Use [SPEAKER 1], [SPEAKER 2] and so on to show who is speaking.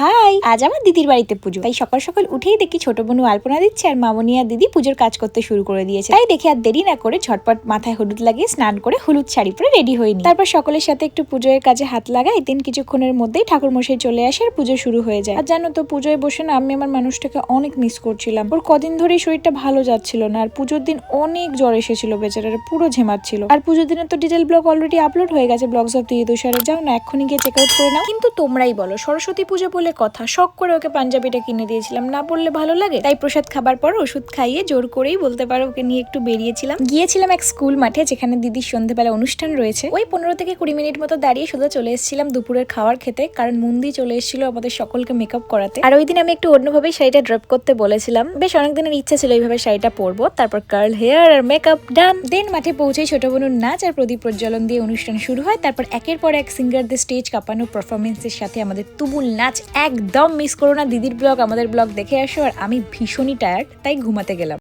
[SPEAKER 1] High, আজ আমার দিদির বাড়িতে পুজো, তাই সকাল সকাল উঠেই দেখি ছোট বোনু আলপনা দিচ্ছে আর মামনি আর দিদি পুজোর কাজ করতে শুরু করে দিয়েছে। তাই দেখে আর দেরি না করে ঝটপট মাথায় হলুদ লাগিয়ে স্নান করে হলুদ শাড়ি পরে রেডি হয়ে নি। তারপর সকলের সাথে একটু পুজোর কাজে হাত লাগাই, দিন কিছুক্ষণের মধ্যেই ঠাকুর মশাই চলে আসে আর পুজো শুরু হয়ে যায়। আর জানো তো, পুজোয় বসে না আমি আমার মানুষটাকে অনেক মিস করছিলাম। ওর কদিন ধরেই শরীরটা ভালো যাচ্ছিল না, আর পুজোর দিন অনেক জ্বর এসেছিল, বেচারার পুরো ঝেমাচ্ছিল। আর পুজোর দিনে তো ডিটেল ব্লগ অলরেডি আপলোড হয়ে গেছে ব্লগস অফ দি তুষারে, যাও না এক্ষুনি গিয়ে চেক আউট করে নাও। কিন্তু তোমরাই বলো, সরস্বতী পুজো বলে কথা, শখ করে ওকে পাঞ্জাবিটা কিনে দিয়েছিলাম, না বললে ভালো লাগে। তাই প্রসাদ খাবার পর ওষুধ খাইয়ে জোর করেই বলতে পারো ওকে নিয়ে একটু গিয়েছিলাম এক স্কুল মাঠে, যেখানে দিদির সন্ধ্যেবেলা অনুষ্ঠান রয়েছে। ওই 15 থেকে 20 মিনিট মতো দাঁড়িয়ে শুধু চলে এসেছিলাম দুপুরের খাবার খেতে, কারণ মুন্দি চলে এসেছিল আমাদের সকলকে মেকআপ করাতে। আর ওই দিন আমি একটু অন্যভাবেই শাড়িটা ড্রপ করতে বলেছিলাম, বেশ অনেকদিনের ইচ্ছা ছিল এইভাবে শাড়িটা পরবো। তারপর কার্ল হেয়ার আর মেকআপ ডান। দেন মাঠে পৌঁছেই ছোট বোনুর নাচ আর প্রদীপ প্রজ্বলন দিয়ে অনুষ্ঠান শুরু হয়। তারপর একের পর এক সিঙ্গারদের স্টেজ কাঁপানো পারফরমেন্সের সাথে আমাদের তুমুল নাচ। একদম মিস করো না দিদির ব্লগ, আমাদের ব্লগ দেখে আসো। আর আমি ভীষণই টায়ার্ড, তাই ঘুমাতে গেলাম।